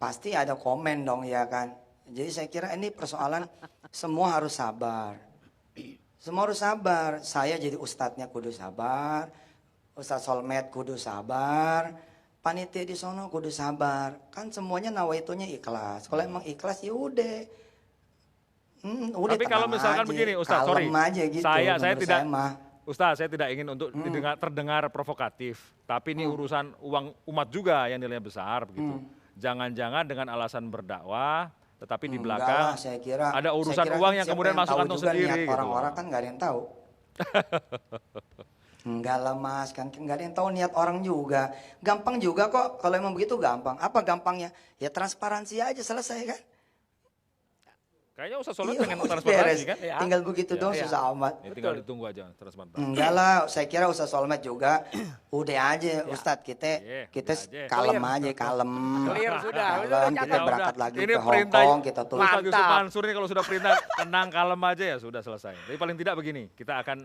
Speaker 8: pasti ada komen dong ya kan. Jadi saya kira ini persoalan semua harus sabar. Semua harus sabar. Saya jadi ustadznya kudu sabar, Ustadz Solmed kudu sabar, panitia di sono kudu sabar. Kan semuanya nawaitunya ikhlas. Kalau emang ikhlas ya udah. Udah.
Speaker 3: Tapi kalau misalkan
Speaker 8: aja,
Speaker 3: begini, Ustadz, sorry,
Speaker 8: aja gitu,
Speaker 3: saya tidak,
Speaker 8: mah.
Speaker 3: Ustadz, saya tidak ingin untuk terdengar provokatif, tapi ini urusan uang umat juga yang nilainya besar begitu. Jangan-jangan dengan alasan berdakwah, tetapi di
Speaker 8: Enggak
Speaker 3: belakang
Speaker 8: lah, saya kira,
Speaker 3: ada urusan
Speaker 8: saya kira
Speaker 3: uang
Speaker 8: kan
Speaker 3: yang
Speaker 8: siapa
Speaker 3: kemudian masuk
Speaker 8: tahu
Speaker 3: kantong
Speaker 8: juga
Speaker 3: sendiri.
Speaker 8: niat
Speaker 3: Gitu.
Speaker 8: orang-orang kan nggak ada yang tahu. Enggak lah Mas, kan nggak ada yang tahu niat orang juga. Gampang juga kok, kalau emang begitu gampang. Apa gampangnya? Ya transparansi aja selesai kan.
Speaker 3: Kayaknya Ustadz Solmed
Speaker 8: Iya,
Speaker 3: pengen
Speaker 8: beres.
Speaker 3: transparansi kan?
Speaker 8: Tinggal begitu dong, susah amat.
Speaker 3: Ya, tinggal ditunggu aja transparansi.
Speaker 8: Enggak lah, saya kira Ustadz Solmed juga udah aja Ustadz kita
Speaker 3: aja.
Speaker 8: kalem aja, kalem.
Speaker 5: Clear sudah.
Speaker 8: Kalem,
Speaker 5: Udah,
Speaker 8: kita
Speaker 3: Ya
Speaker 8: berangkat
Speaker 3: udah.
Speaker 8: lagi
Speaker 3: Ini
Speaker 8: ke
Speaker 3: perintah
Speaker 8: Hongkong, kita tuh.
Speaker 3: Ustadz Yusuf
Speaker 5: Mantap.
Speaker 3: Mansur ini kalau sudah perintah tenang kalem aja ya sudah selesai. Tapi paling tidak begini, kita akan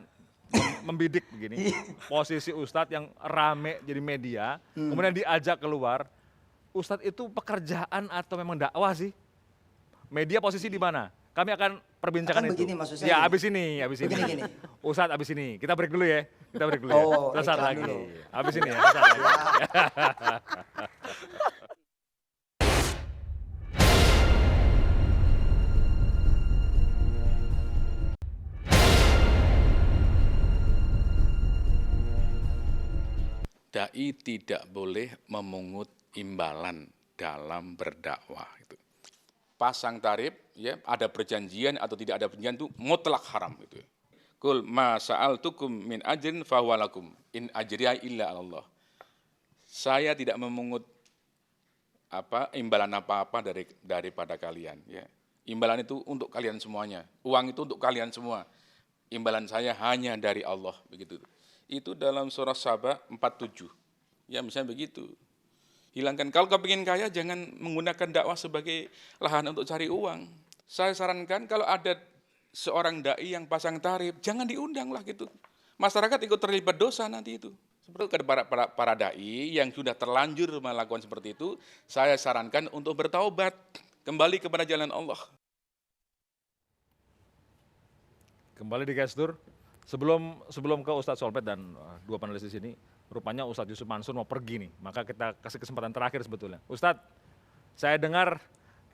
Speaker 3: membidik begini. Posisi Ustadz yang rame jadi media, kemudian diajak keluar. Ustadz itu pekerjaan atau memang dakwah sih? Media posisi di mana? Kami akan perbincangkan
Speaker 8: Akan
Speaker 3: itu.
Speaker 8: begini maksud saya
Speaker 3: Ya,
Speaker 8: gini.
Speaker 3: abis ini.
Speaker 8: Begini.
Speaker 3: Ustadz abis ini. Kita break dulu ya.
Speaker 8: Oh,
Speaker 3: Sesaat
Speaker 8: iklan
Speaker 3: lagi.
Speaker 8: dulu.
Speaker 3: Abis ini ya. Sesaat lagi.
Speaker 2: Dai tidak boleh memungut imbalan dalam berdakwah. Itu. Pasang tarif, ya ada perjanjian atau tidak ada perjanjian itu mutlak haram itu. Kul ma sa'altukum min ajrin fahuwalakum in ajriya illa Allah. Saya tidak memungut imbalan apa-apa daripada kalian. Ya. Imbalan itu untuk kalian semuanya. Uang itu untuk kalian semua. Imbalan saya hanya dari Allah. Begitu. Itu dalam surah Saba 47. Ya misalnya begitu. Hilangkan. Kalau kau ingin kaya jangan menggunakan dakwah sebagai lahan untuk cari uang. Saya sarankan kalau ada seorang dai yang pasang tarif, jangan diundang lah gitu. Masyarakat ikut terlibat dosa nanti itu. Seperti para dai yang sudah terlanjur melakukan seperti itu, saya sarankan untuk bertaubat, kembali kepada jalan Allah.
Speaker 3: Kembali di Gestur. Sebelum ke Ustadz Solmed dan dua panelis di sini, rupanya Ustadz Yusuf Mansur mau pergi nih. Maka kita kasih kesempatan terakhir sebetulnya. Ustadz, saya dengar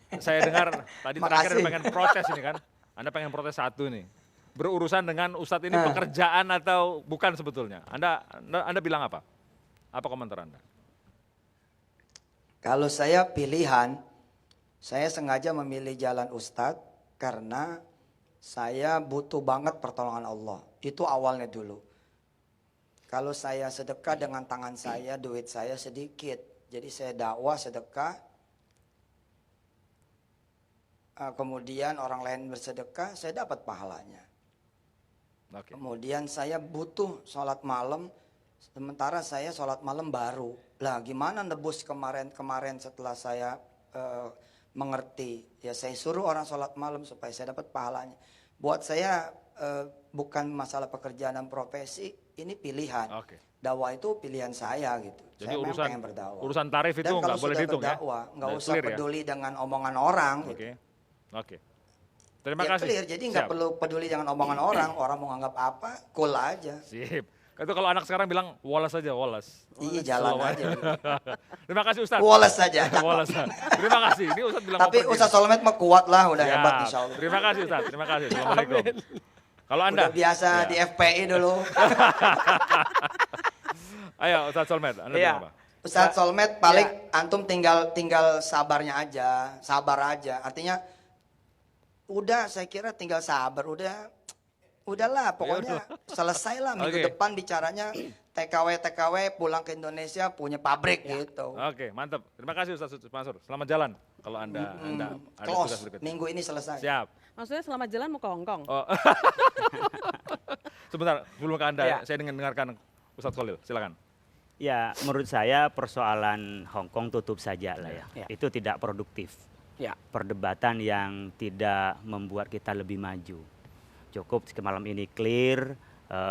Speaker 3: tadi terakhir
Speaker 8: Makasih.
Speaker 3: pengen protes ini kan. Anda pengen protes satu nih. Berurusan dengan Ustadz ini pekerjaan atau bukan sebetulnya? Anda bilang apa? Apa komentar Anda?
Speaker 8: Kalau saya pilihan, saya sengaja memilih jalan Ustadz karena saya butuh banget pertolongan Allah. Itu awalnya dulu. Kalau saya sedekah dengan tangan saya, duit saya sedikit. Jadi saya dakwah sedekah. Kemudian orang lain bersedekah, saya dapat pahalanya.
Speaker 3: Oke.
Speaker 8: Kemudian saya butuh sholat malam, sementara saya sholat malam baru. Lah gimana nebus kemarin setelah saya mengerti. Ya saya suruh orang sholat malam supaya saya dapat pahalanya. Buat saya bukan masalah pekerjaan dan profesi, ini pilihan.
Speaker 3: Oke.
Speaker 8: Dakwah itu pilihan saya gitu.
Speaker 3: Jadi
Speaker 8: Saya memang pengen berdakwah.
Speaker 3: urusan tarif itu
Speaker 8: Dan
Speaker 3: nggak
Speaker 8: kalau
Speaker 3: boleh
Speaker 8: sudah
Speaker 3: dihitung ya?
Speaker 8: berdakwah, nggak
Speaker 3: Udah
Speaker 8: usah
Speaker 3: clear ya?
Speaker 8: peduli dengan omongan orang.
Speaker 3: Oke.
Speaker 8: Gitu.
Speaker 3: Oke. Terima
Speaker 8: Ya
Speaker 3: kasih.
Speaker 8: clear, jadi nggak
Speaker 3: Siap.
Speaker 8: perlu peduli dengan omongan orang mau nganggap apa, cool aja.
Speaker 3: Sip. Itu kalau anak sekarang bilang Wallace aja, Wallace.
Speaker 8: Iya, jalan aja.
Speaker 3: Terima kasih Ustadz.
Speaker 8: Wallace saja.
Speaker 3: Wallace. Terima kasih. Ini Ustadz bilang
Speaker 8: Tapi Ustadz Solmed mah kuat lah, udah
Speaker 3: Siap.
Speaker 8: hebat insya Allah.
Speaker 3: Terima kasih Ustadz. Terima kasih. Assalamualaikum. Kalau Anda?
Speaker 8: Udah biasa
Speaker 3: Ya.
Speaker 8: di FPI dulu.
Speaker 3: Ayo Ustadz Solmed, Anda bilang apa?
Speaker 8: Ustadz Solmed paling antum tinggal sabarnya aja, sabar aja. Artinya udah saya kira tinggal sabar, udahlah pokoknya selesailah minggu
Speaker 3: Oke.
Speaker 8: depan bicaranya TKW pulang ke Indonesia punya pabrik gitu.
Speaker 3: Oke, mantap. Terima kasih Ustadz Mansur. Selamat jalan kalau Anda ada tugas
Speaker 8: Close,
Speaker 3: berikutnya.
Speaker 8: minggu ini selesai.
Speaker 3: Siap.
Speaker 9: Maksudnya selamat jalan mau ke Hong Kong?
Speaker 3: Oh. Sebentar, sebelum ke Anda,
Speaker 4: Ya.
Speaker 3: saya ingin dengarkan Ustadz Khalil. Silakan.
Speaker 4: Ya, menurut saya persoalan Hong Kong tutup saja lah ya.
Speaker 5: Ya.
Speaker 4: Itu tidak produktif.
Speaker 5: Ya.
Speaker 4: Perdebatan yang tidak membuat kita lebih maju. Cukup malam ini clear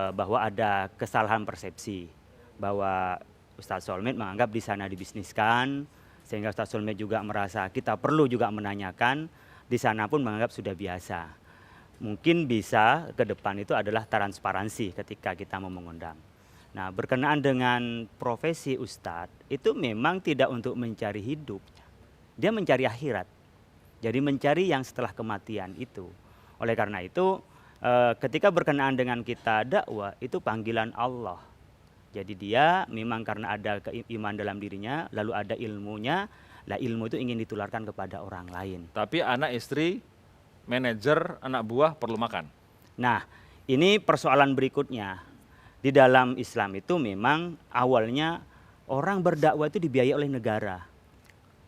Speaker 4: bahwa ada kesalahan persepsi. Bahwa Ustadz Solmed menganggap di sana dibisniskan, sehingga Ustadz Solmed juga merasa kita perlu juga menanyakan, di sana pun menganggap sudah biasa. Mungkin bisa ke depan itu adalah transparansi ketika kita mau mengundang. Nah, berkenaan dengan profesi Ustadz, itu memang tidak untuk mencari hidup. Dia mencari akhirat. Jadi mencari yang setelah kematian itu. Oleh karena itu, ketika berkenaan dengan kita dakwah, itu panggilan Allah. Jadi dia memang karena ada keimanan dalam dirinya, lalu ada ilmunya, lah ilmu itu ingin ditularkan kepada orang lain.
Speaker 3: Tapi anak istri, manajer, anak buah perlu makan.
Speaker 4: Nah, ini persoalan berikutnya. Di dalam Islam itu memang awalnya orang berdakwah itu dibiayai oleh negara.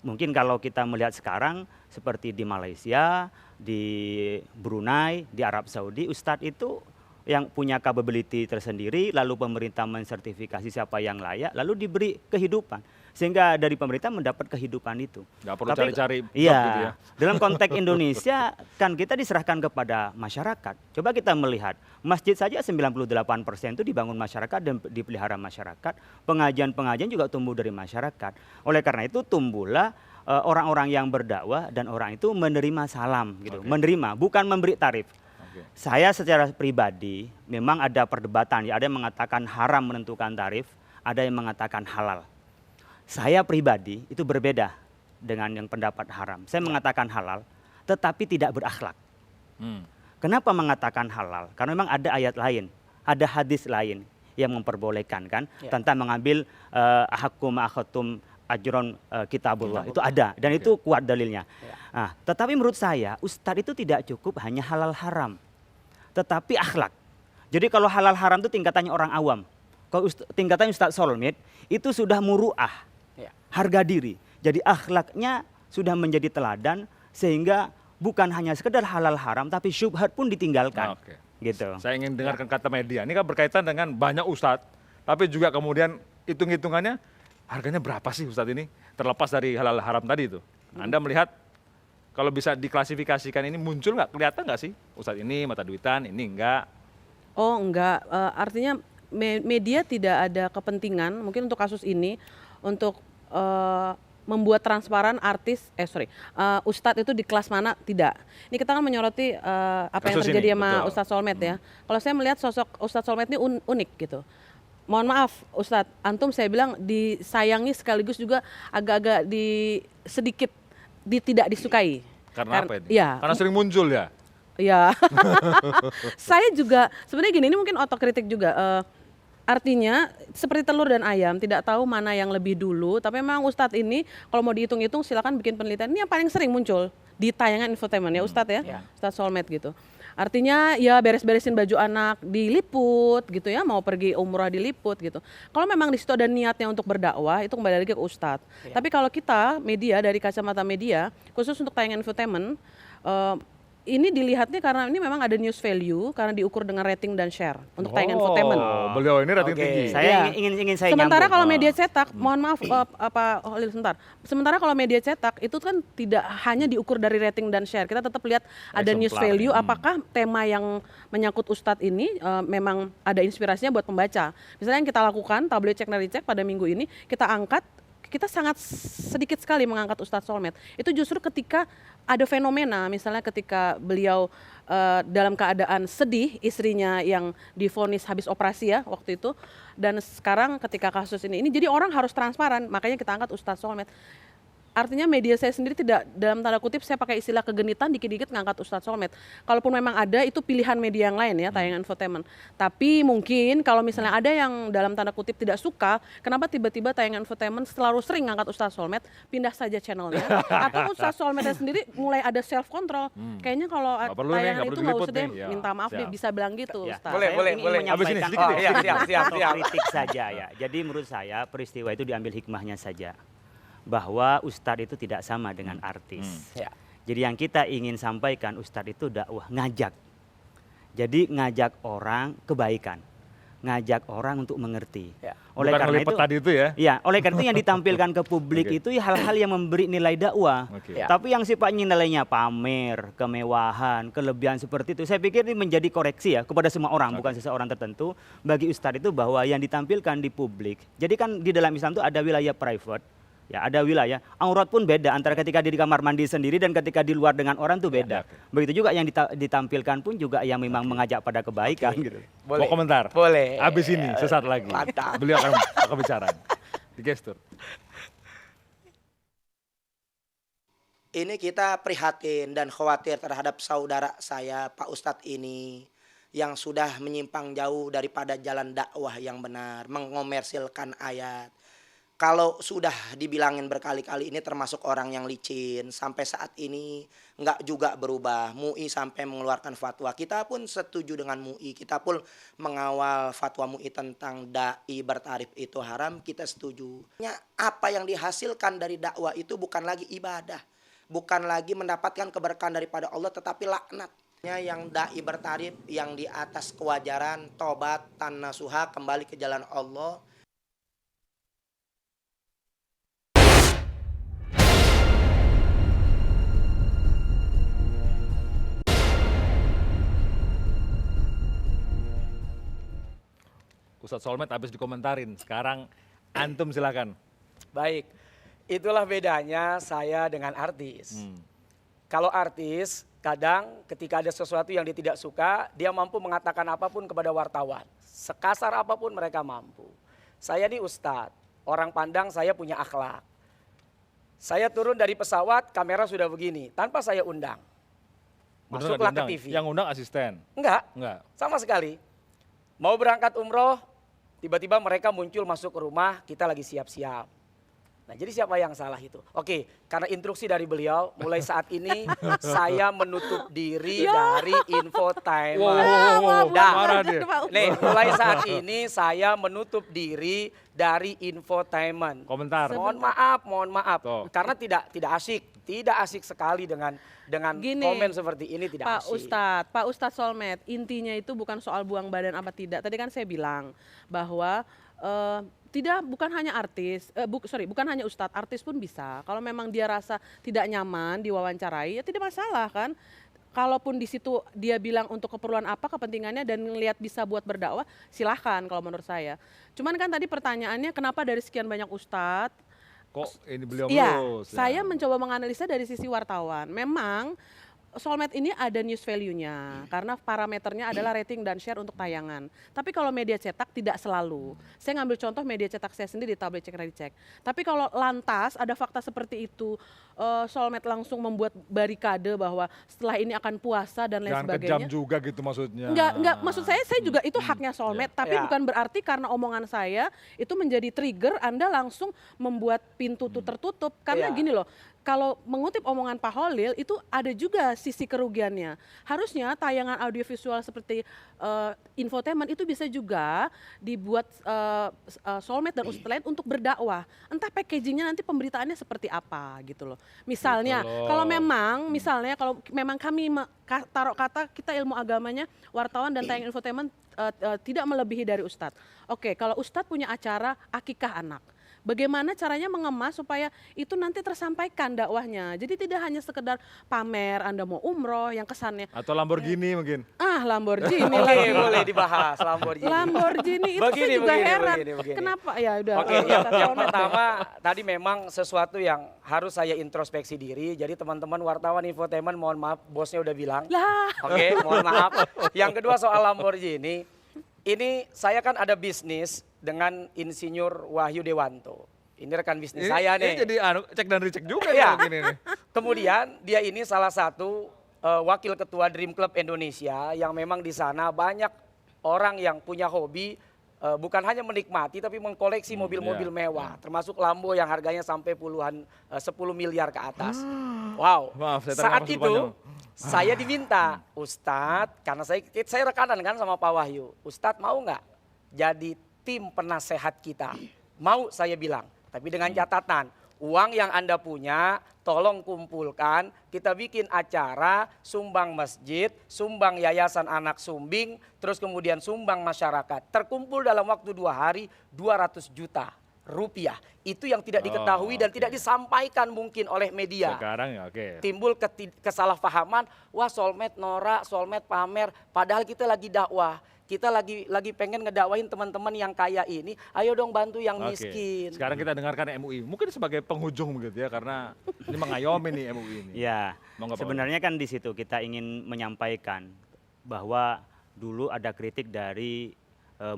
Speaker 4: Mungkin kalau kita melihat sekarang seperti di Malaysia, di Brunei, di Arab Saudi, ustadz itu yang punya capability tersendiri, lalu pemerintah mensertifikasi siapa yang layak, lalu diberi kehidupan. Sehingga dari pemerintah mendapat kehidupan itu.
Speaker 3: Nggak perlu cari-cari job
Speaker 4: iya,
Speaker 3: gitu ya.
Speaker 4: dalam konteks Indonesia kan kita diserahkan kepada masyarakat. Coba kita melihat, masjid saja 98% itu dibangun masyarakat dan dipelihara masyarakat. Pengajian-pengajian juga tumbuh dari masyarakat. Oleh karena itu tumbuhlah orang-orang yang berdakwah dan orang itu menerima salam gitu. Menerima, bukan memberi tarif. Saya secara pribadi memang ada perdebatan, ya, ada yang mengatakan haram menentukan tarif, ada yang mengatakan halal. Saya pribadi itu berbeda dengan yang pendapat haram. Saya mengatakan halal, tetapi tidak berakhlak. Kenapa mengatakan halal? Karena memang ada ayat lain, ada hadis lain yang memperbolehkan kan, tentang mengambil hakum akhatum ajron kitabullah. Itu ada dan itu kuat dalilnya. Nah, tetapi menurut saya ustadz itu tidak cukup hanya halal haram, tetapi akhlak. Jadi kalau halal haram itu tingkatannya orang awam. Kalau tingkatannya Ustadz Solmed itu sudah muru'ah. Harga diri. Jadi akhlaknya sudah menjadi teladan sehingga bukan hanya sekedar halal haram tapi syubhat pun ditinggalkan. Gitu.
Speaker 3: Saya ingin dengarkan kata media. Ini kan berkaitan dengan banyak ustadz, tapi juga kemudian hitung-hitungannya harganya berapa sih ustadz ini? Terlepas dari halal haram tadi itu. Anda melihat kalau bisa diklasifikasikan ini muncul nggak? Kelihatan nggak sih ustadz ini mata duitan, ini enggak?
Speaker 9: Oh enggak, artinya media tidak ada kepentingan mungkin untuk kasus ini untuk membuat transparan ustadz itu di kelas mana, tidak. Ini kita kan menyoroti apa yang
Speaker 3: Kasus
Speaker 9: terjadi
Speaker 3: ini,
Speaker 9: sama
Speaker 3: betul.
Speaker 9: Ustadz Solmed ya. Kalau saya melihat sosok Ustadz Solmed ini unik gitu. Mohon maaf Ustadz, antum saya bilang disayangi sekaligus juga agak-agak sedikit tidak disukai.
Speaker 3: Karena apa ini?
Speaker 9: Ya.
Speaker 3: Karena sering muncul ya?
Speaker 9: Ya, saya juga sebenarnya gini, ini mungkin otokritik juga. Artinya seperti telur dan ayam, tidak tahu mana yang lebih dulu. Tapi memang Ustadz ini kalau mau dihitung-hitung silakan bikin penelitian. Ini yang paling sering muncul di tayangan infotainment ya Ustadz ya, Ustadz Solmed gitu. Artinya ya beres-beresin baju anak diliput gitu ya, mau pergi umrah diliput gitu. Kalau memang di situ ada niatnya untuk berdakwah, itu kembali lagi ke Ustadz. Tapi kalau kita media, dari kacamata media, khusus untuk tayangan infotainment, ini dilihatnya karena ini memang ada news value karena diukur dengan rating dan share untuk tayangan infotainment.
Speaker 3: Beliau ini rating tinggi.
Speaker 4: Saya ingin saya
Speaker 9: Sementara
Speaker 4: nyambung.
Speaker 9: kalau media cetak, mohon maaf Holil sebentar. Sementara kalau media cetak itu kan tidak hanya diukur dari rating dan share. Kita tetap lihat ada news value, apakah tema yang menyangkut Ustadz ini memang ada inspirasinya buat pembaca. Misalnya yang kita lakukan tabloid cek nari cek pada minggu ini, kita angkat kita sangat sedikit sekali mengangkat Ustadz Solmed. Itu justru ketika ada fenomena, misalnya ketika beliau dalam keadaan sedih, istrinya yang divonis habis operasi ya waktu itu, dan sekarang ketika kasus ini jadi orang harus transparan, makanya kita angkat Ustadz Solmed. Artinya media saya sendiri tidak, dalam tanda kutip saya pakai istilah kegenitan, dikit-dikit ngangkat Ustadz Solmed. Kalaupun memang ada, itu pilihan media yang lain ya, tayangan infotainment. Tapi mungkin kalau misalnya ada yang dalam tanda kutip tidak suka, kenapa tiba-tiba tayangan infotainment selalu sering ngangkat Ustadz Solmed, pindah saja channelnya. Atau Ustadz Solmednya sendiri mulai ada self control. Kayaknya kalau tayangan itu nggak usah deh, minta maaf deh, bisa bilang gitu Ustadz.
Speaker 5: Boleh.
Speaker 3: Habis ini sedikit
Speaker 4: siap. Kritik saja ya. Jadi menurut saya peristiwa itu diambil hikmahnya saja. Bahwa Ustadz itu tidak sama dengan artis. Jadi yang kita ingin sampaikan, Ustadz itu dakwah ngajak. Jadi ngajak orang kebaikan, ngajak orang untuk mengerti. Oleh
Speaker 3: Bukan
Speaker 4: karena itu,
Speaker 3: tadi itu ya.
Speaker 4: Ya, oleh karena itu yang ditampilkan ke publik itu ya hal-hal yang memberi nilai dakwah. Tapi yang sifatnya nilainya pamer, kemewahan, kelebihan seperti itu, saya pikir ini menjadi koreksi ya kepada semua orang, bukan seseorang tertentu. Bagi Ustadz itu bahwa yang ditampilkan di publik. Jadi kan di dalam Islam itu ada wilayah private. Ya, ada wilayah, aurat pun beda antara ketika di kamar mandi sendiri dan ketika di luar dengan orang tuh beda. Begitu juga yang ditampilkan pun juga yang memang mengajak pada kebaikan gitu.
Speaker 3: Mau komentar?
Speaker 5: Boleh.
Speaker 3: Habis ini sesaat lagi.
Speaker 5: Mantap.
Speaker 3: Beliau akan bicara. Di gestur.
Speaker 10: Ini kita prihatin dan khawatir terhadap saudara saya Pak Ustadz ini yang sudah menyimpang jauh daripada jalan dakwah yang benar, mengomersilkan ayat. Kalau sudah dibilangin berkali-kali ini termasuk orang yang licin, sampai saat ini nggak juga berubah. MUI sampai mengeluarkan fatwa. Kita pun setuju dengan MUI, kita pun mengawal fatwa MUI tentang dai bertarif itu haram, kita setuju. Apa yang dihasilkan dari dakwah itu bukan lagi ibadah, bukan lagi mendapatkan keberkahan daripada Allah, tetapi laknat. Yang dai bertarif yang di atas kewajaran, tobat, tan-nasuha, kembali ke jalan Allah.
Speaker 3: Ustadz Solmed habis dikomentarin. Sekarang antum silakan.
Speaker 5: Baik, itulah bedanya saya dengan artis. Kalau artis, kadang ketika ada sesuatu yang dia tidak suka, dia mampu mengatakan apapun kepada wartawan. Sekasar apapun mereka mampu. Saya ini ustadz, orang pandang saya punya akhlak. Saya turun dari pesawat, kamera sudah begini, tanpa saya undang. Masuklah ke TV.
Speaker 3: Yang undang asisten?
Speaker 5: Enggak,
Speaker 3: Sama
Speaker 5: sekali. Mau berangkat umroh, tiba-tiba mereka muncul masuk ke rumah, kita lagi siap-siap. Nah, jadi siapa yang salah itu? Oke, karena instruksi dari beliau, mulai saat ini saya menutup diri dari infotainment. Nih, mulai saat ini saya menutup diri dari infotainment.
Speaker 3: Komentar.
Speaker 5: Mohon maaf. Karena tidak asik sekali dengan komen seperti ini, tidak asik.
Speaker 9: Pak Ustadz Solmed, intinya itu bukan soal buang badan apa tidak. Tadi kan saya bilang bahwa bukan hanya artis, bukan hanya ustadz, artis pun bisa. Kalau memang dia rasa tidak nyaman diwawancarai, ya tidak masalah kan. Kalaupun di situ dia bilang untuk keperluan apa kepentingannya dan ngelihat bisa buat berdakwah, silahkan kalau menurut saya. Cuman kan tadi pertanyaannya kenapa dari sekian banyak ustadz,
Speaker 3: kok ini beliau
Speaker 9: saya mencoba menganalisa dari sisi wartawan. Memang Solmed ini ada news value-nya karena parameternya adalah rating dan share untuk tayangan. Tapi kalau media cetak tidak selalu. Saya ngambil contoh media cetak saya sendiri di Tablet Cek Ready Cek. Tapi kalau lantas ada fakta seperti itu, Solmed langsung membuat barikade bahwa setelah ini akan puasa dan lain sebagainya.
Speaker 3: Jangan kejam juga gitu maksudnya.
Speaker 9: Enggak, maksud saya juga itu haknya Solmed, tapi bukan berarti karena omongan saya itu menjadi trigger Anda langsung membuat pintu itu tertutup. Karena gini loh, kalau mengutip omongan Pak Holil itu ada juga sisi kerugiannya. Harusnya tayangan audiovisual seperti infotainment itu bisa juga dibuat Solmed dan ustadz lain untuk berdakwah. Entah packagingnya nanti pemberitaannya seperti apa gitu loh. Misalnya kalau memang kami taruh kata kita ilmu agamanya wartawan dan tayangan infotainment tidak melebihi dari ustadz. Oke, kalau ustadz punya acara akikah anak. bagaimana caranya mengemas supaya itu nanti tersampaikan dakwahnya. Jadi tidak hanya sekedar pamer, Anda mau umroh yang kesannya.
Speaker 3: Atau Lamborghini mungkin.
Speaker 9: Lamborghini
Speaker 5: Oke,
Speaker 9: lagi.
Speaker 5: boleh dibahas Lamborghini.
Speaker 9: Lamborghini itu saya juga heran.
Speaker 5: begini.
Speaker 9: Kenapa ya udah.
Speaker 5: Oke, yang pertama tadi memang sesuatu yang harus saya introspeksi diri. Jadi teman-teman wartawan infotainment, mohon maaf, bosnya udah bilang.
Speaker 9: Lah.
Speaker 5: Oke, mohon maaf. Yang kedua soal Lamborghini, ini saya kan ada bisnis dengan Insinyur Wahyu Dewanto. Ini rekan bisnis saya nih.
Speaker 3: Ini jadi cek dan recheck juga
Speaker 5: Iya.
Speaker 3: ya begini nih.
Speaker 5: Kemudian dia ini salah satu wakil ketua Dream Club Indonesia yang memang di sana banyak orang yang punya hobi bukan hanya menikmati tapi mengkoleksi mobil-mobil mewah, termasuk Lambo yang harganya sampai 10 miliar ke atas. Wow.
Speaker 3: Maaf, saya
Speaker 5: Saat
Speaker 3: termasuk
Speaker 5: itu
Speaker 3: panjang.
Speaker 5: saya diminta, Ustadz, karena saya rekanan kan sama Pak Wahyu, Ustadz mau nggak jadi tim penasehat kita? Mau, saya bilang, tapi dengan catatan, uang yang Anda punya tolong kumpulkan, kita bikin acara, sumbang masjid, sumbang yayasan anak sumbing, terus kemudian sumbang masyarakat. Terkumpul dalam waktu 2 hari 200 juta rupiah. Itu yang tidak diketahui dan tidak disampaikan mungkin oleh media.
Speaker 3: Sekarang ya oke.
Speaker 5: Timbul kesalahpahaman, wah soulmate norak, soulmate pamer, padahal kita lagi dakwah. Kita lagi pengen ngedakwahin teman-teman yang kaya ini, ayo dong bantu yang miskin.
Speaker 3: Sekarang kita dengarkan MUI, mungkin sebagai penghujung begitu ya, karena ini mengayomi nih MUI ini.
Speaker 4: Ya,
Speaker 3: Mau nggak, Pak?
Speaker 4: sebenarnya kan di situ kita ingin menyampaikan bahwa dulu ada kritik dari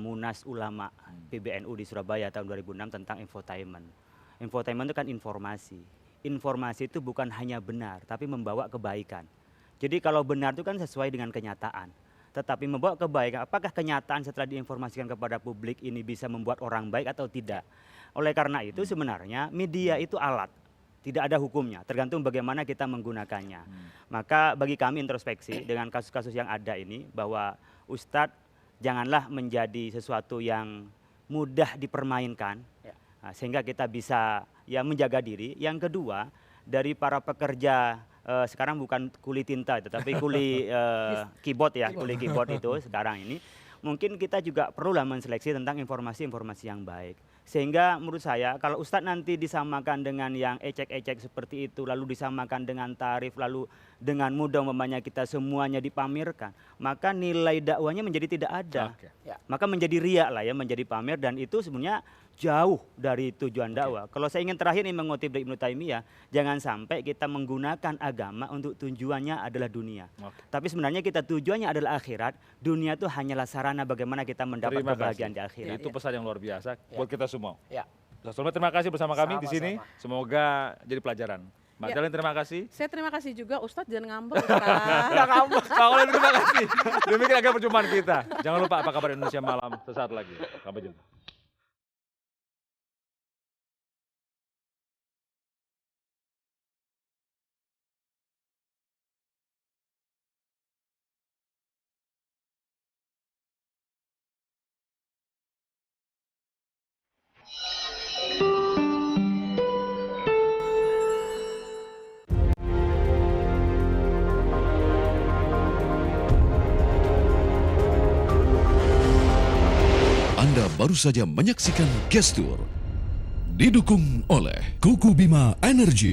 Speaker 4: Munas Ulama PBNU di Surabaya tahun 2006 tentang infotainment. Infotainment itu kan informasi. Informasi itu bukan hanya benar, tapi membawa kebaikan. Jadi kalau benar itu kan sesuai dengan kenyataan. Tetapi membawa kebaikan, apakah kenyataan setelah diinformasikan kepada publik ini bisa membuat orang baik atau tidak? Oleh karena itu sebenarnya media itu alat. Tidak ada hukumnya, tergantung bagaimana kita menggunakannya. Maka bagi kami introspeksi dengan kasus-kasus yang ada ini, bahwa Ustadz janganlah menjadi sesuatu yang mudah dipermainkan, sehingga kita bisa ya menjaga diri. Yang kedua, dari para pekerja, sekarang bukan kuli tinta itu, tapi kuli keyboard ya, kuli keyboard itu sekarang ini, mungkin kita juga perlulah menseleksi tentang informasi-informasi yang baik. Sehingga menurut saya kalau Ustadz nanti disamakan dengan yang ecek-ecek seperti itu, lalu disamakan dengan tarif, lalu dengan mudah umpamanya kita semuanya dipamerkan, maka nilai dakwahnya menjadi tidak ada. Maka menjadi riak lah ya, menjadi pamer, dan itu sebenarnya jauh dari tujuan dakwah. Kalau saya ingin terakhir ini mengutip dari Ibnu Taimiyah, jangan sampai kita menggunakan agama untuk tujuannya adalah dunia. Tapi sebenarnya kita tujuannya adalah akhirat, dunia itu hanyalah sarana bagaimana kita mendapat kebahagiaan di akhirat.
Speaker 3: Itu pesan yang luar biasa buat kita semua.
Speaker 5: Ya.
Speaker 3: Soulmate, terima kasih bersama kami di sini. Semoga jadi pelajaran. Mbak Dalin, terima kasih.
Speaker 9: Saya terima kasih juga, Ustadz jangan ngambek, Ustadz.
Speaker 3: Nggak ngambek. Pak Olin, terima kasih. Demikian agak perjumpaan kita. Jangan lupa apa kabar Indonesia Malam sesaat lagi. Sampai jumpa.
Speaker 1: Anda baru saja menyaksikan Gestur. Didukung oleh Kuku Bima Energy.